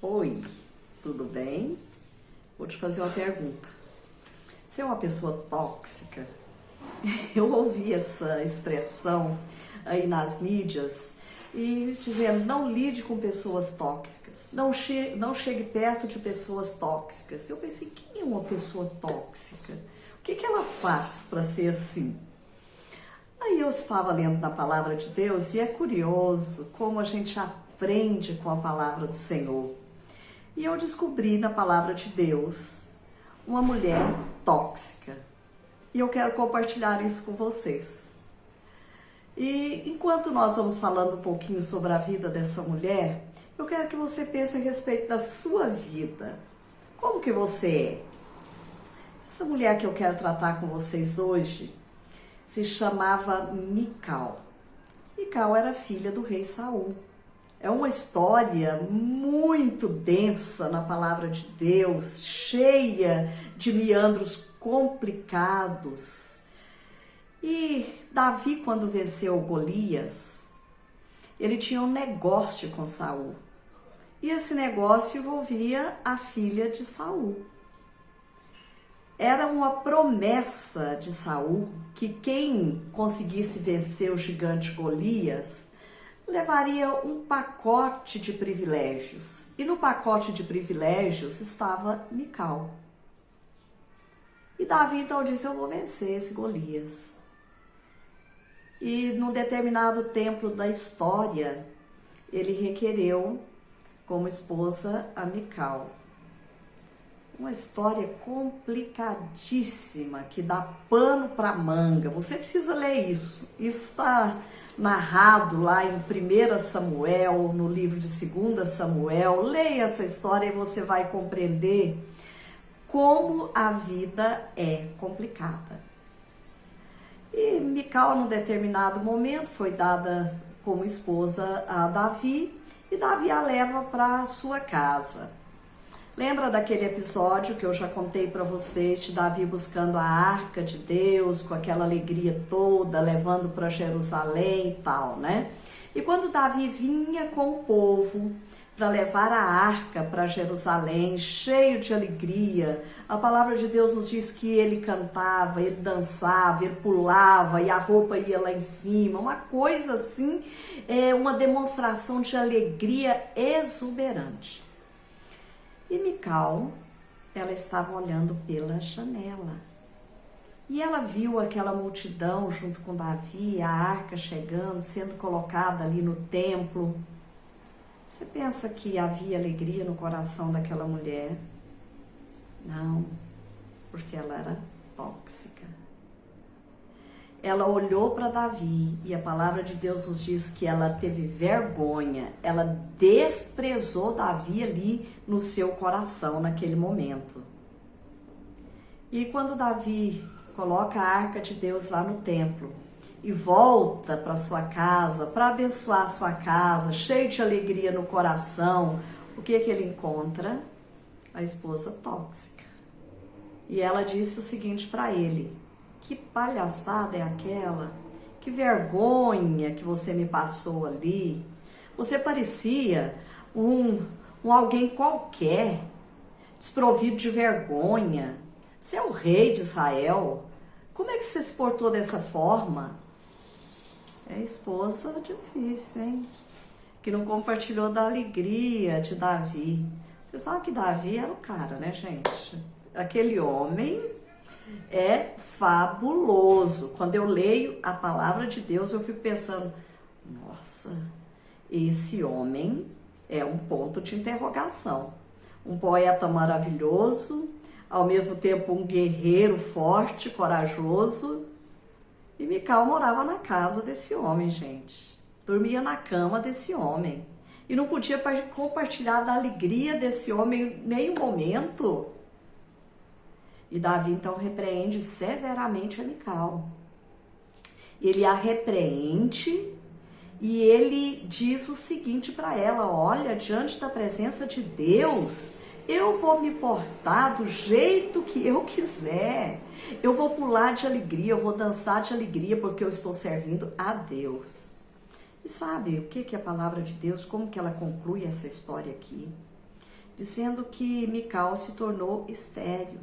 Oi, tudo bem? Vou te fazer uma pergunta. Você é uma pessoa tóxica? Eu ouvi essa expressão aí nas mídias e dizendo: não lide com pessoas tóxicas, não chegue perto de pessoas tóxicas. Eu pensei: quem é uma pessoa tóxica? O que ela faz para ser assim? Aí eu estava lendo na palavra de Deus e é curioso como a gente aprende com a palavra do Senhor. E eu descobri na palavra de Deus uma mulher tóxica. E eu quero compartilhar isso com vocês. E enquanto nós vamos falando um pouquinho sobre a vida dessa mulher, eu quero que você pense a respeito da sua vida. Como que você é? Essa mulher que eu quero tratar com vocês hoje se chamava Mical. Mical era filha do rei Saul. É uma história muito densa na palavra de Deus, cheia de meandros complicados. E Davi, quando venceu Golias, ele tinha um negócio com Saul. E esse negócio envolvia a filha de Saul. Era uma promessa de Saul que quem conseguisse vencer o gigante Golias levaria um pacote de privilégios. E no pacote de privilégios estava Mical. E Davi então disse: eu vou vencer esse Golias. E num determinado tempo da história, ele requereu como esposa a Mical. Uma história complicadíssima, que dá pano para manga. Você precisa ler isso. Isso está narrado lá em 1 Samuel, no livro de 2 Samuel. Leia essa história e você vai compreender como a vida é complicada. E Mical, num determinado momento, foi dada como esposa a Davi, e Davi a leva para sua casa. Lembra daquele episódio que eu já contei para vocês de Davi buscando a arca de Deus, com aquela alegria toda, levando para Jerusalém e tal, né? E quando Davi vinha com o povo para levar a arca para Jerusalém, cheio de alegria, a palavra de Deus nos diz que ele cantava, ele dançava, ele pulava e a roupa ia lá em cima, uma coisa assim, uma demonstração de alegria exuberante. E Mical, ela estava olhando pela janela. E ela viu aquela multidão junto com Davi, a arca chegando, sendo colocada ali no templo. Você pensa que havia alegria no coração daquela mulher? Não, porque ela era tóxica. Ela olhou para Davi e a palavra de Deus nos diz que ela teve vergonha, ela desprezou Davi ali no seu coração naquele momento. E quando Davi coloca a arca de Deus lá no templo e volta para sua casa, para abençoar a sua casa, cheio de alegria no coração, o que ele encontra? A esposa tóxica. E ela disse o seguinte para ele: que palhaçada é aquela? Que vergonha que você me passou ali. Você parecia um alguém qualquer, desprovido de vergonha. Você é o rei de Israel. Como é que você se portou dessa forma? É esposa difícil, hein? Que não compartilhou da alegria de Davi. Você sabe que Davi era o cara, né, gente? Aquele homem é fabuloso. Quando eu leio a palavra de Deus, eu fico pensando: nossa, esse homem é um ponto de interrogação. Um poeta maravilhoso, ao mesmo tempo um guerreiro forte, corajoso. E Mical morava na casa desse homem, gente. Dormia na cama desse homem. E não podia compartilhar da alegria desse homem nem um momento. E Davi então repreende severamente a Mical. Ele a repreende e ele diz o seguinte para ela: olha, diante da presença de Deus, eu vou me portar do jeito que eu quiser. Eu vou pular de alegria, eu vou dançar de alegria, porque eu estou servindo a Deus. E sabe o que é a palavra de Deus? Como que ela conclui essa história aqui? dizendo que Mical se tornou estéril.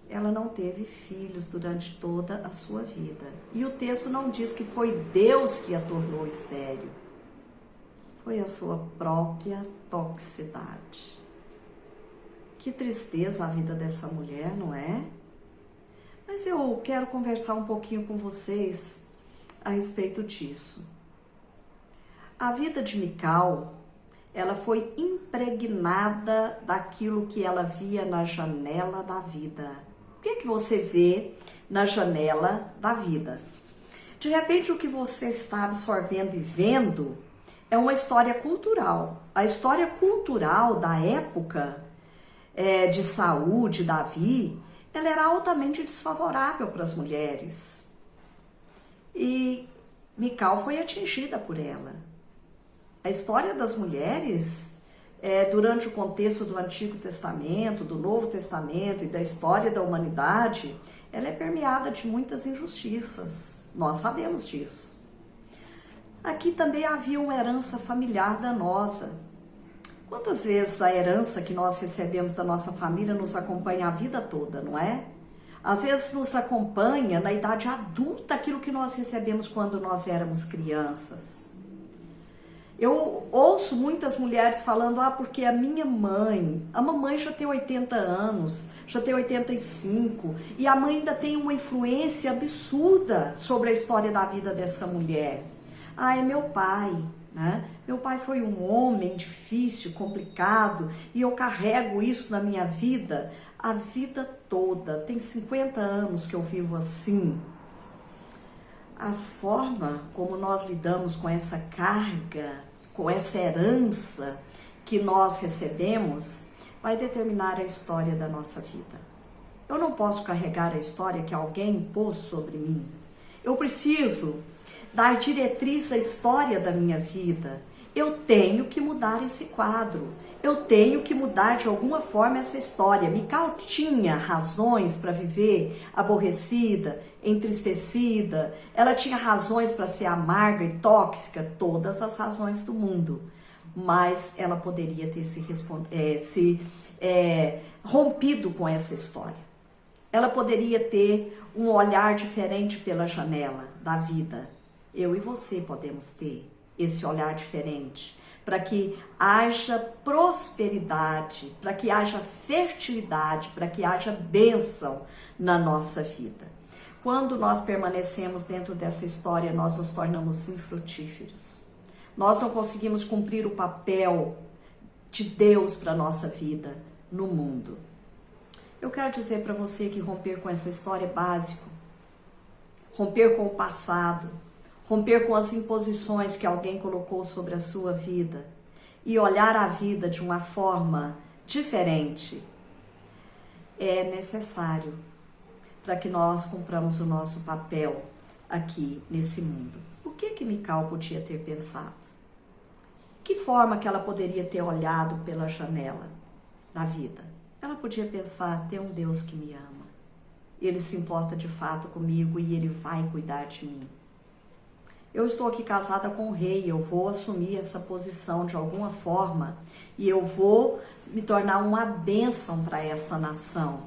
Ela não teve filhos durante toda a sua vida. E o texto não diz que foi Deus que a tornou estéril. Foi a sua própria toxicidade. Que tristeza a vida dessa mulher, não é? Mas eu quero conversar um pouquinho com vocês a respeito disso. A vida de Mical, ela foi impregnada daquilo que ela via na janela da vida. O que é que você vê na janela da vida? De repente, o que você está absorvendo e vendo é uma história cultural. A história cultural da época de Saul, de Davi, ela era altamente desfavorável para as mulheres. E Mical foi atingida por ela. A história das mulheres, durante o contexto do Antigo Testamento, do Novo Testamento e da história da humanidade, ela é permeada de muitas injustiças. Nós sabemos disso. Aqui também havia uma herança familiar danosa. Quantas vezes a herança que nós recebemos da nossa família nos acompanha a vida toda, não é? Às vezes nos acompanha na idade adulta aquilo que nós recebemos quando nós éramos crianças. Eu ouço muitas mulheres falando, porque a mamãe já tem 80 anos, já tem 85, e a mãe ainda tem uma influência absurda sobre a história da vida dessa mulher. É meu pai, né? Meu pai foi um homem difícil, complicado, e eu carrego isso na minha vida a vida toda. Tem 50 anos que eu vivo assim. A forma como nós lidamos com essa carga, com essa herança que nós recebemos, vai determinar a história da nossa vida. Eu não posso carregar a história que alguém impôs sobre mim. Eu preciso dar diretriz à história da minha vida. Eu tenho que mudar esse quadro. Eu tenho que mudar de alguma forma essa história. Mical tinha razões para viver aborrecida, entristecida. Ela tinha razões para ser amarga e tóxica, todas as razões do mundo. Mas ela poderia ter se rompido com essa história. Ela poderia ter um olhar diferente pela janela da vida. Eu e você podemos ter esse olhar diferente, para que haja prosperidade, para que haja fertilidade, para que haja bênção na nossa vida. Quando nós permanecemos dentro dessa história, nós nos tornamos infrutíferos. Nós não conseguimos cumprir o papel de Deus para a nossa vida no mundo. Eu quero dizer para você que romper com essa história é básico. Romper com o passado, romper com as imposições que alguém colocou sobre a sua vida e olhar a vida de uma forma diferente é necessário para que nós cumpramos o nosso papel aqui nesse mundo. O que Mical podia ter pensado? Que forma que ela poderia ter olhado pela janela da vida? Ela podia pensar, tem um Deus que me ama. Ele se importa de fato comigo e Ele vai cuidar de mim. Eu estou aqui casada com o rei, eu vou assumir essa posição de alguma forma e eu vou me tornar uma bênção para essa nação.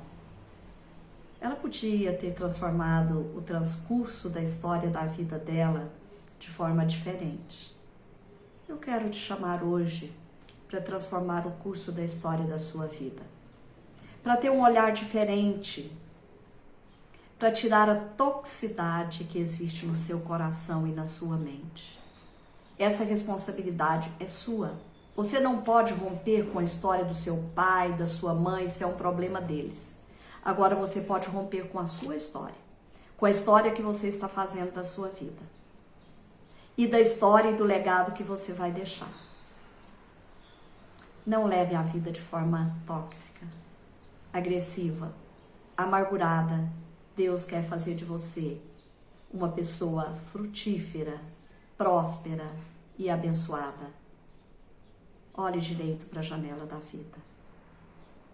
Ela podia ter transformado o transcurso da história da vida dela de forma diferente. Eu quero te chamar hoje para transformar o curso da história da sua vida, para ter um olhar diferente, para tirar a toxicidade que existe no seu coração e na sua mente. Essa responsabilidade é sua. Você não pode romper com a história do seu pai, da sua mãe, isso é um problema deles. Agora você pode romper com a sua história, com a história que você está fazendo da sua vida e da história e do legado que você vai deixar. Não leve a vida de forma tóxica, agressiva, amargurada. Deus quer fazer de você uma pessoa frutífera, próspera e abençoada. Olhe direito para a janela da vida,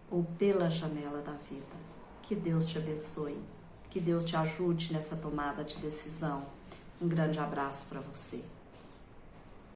ou pela janela da vida. Que Deus te abençoe, que Deus te ajude nessa tomada de decisão. Um grande abraço para você.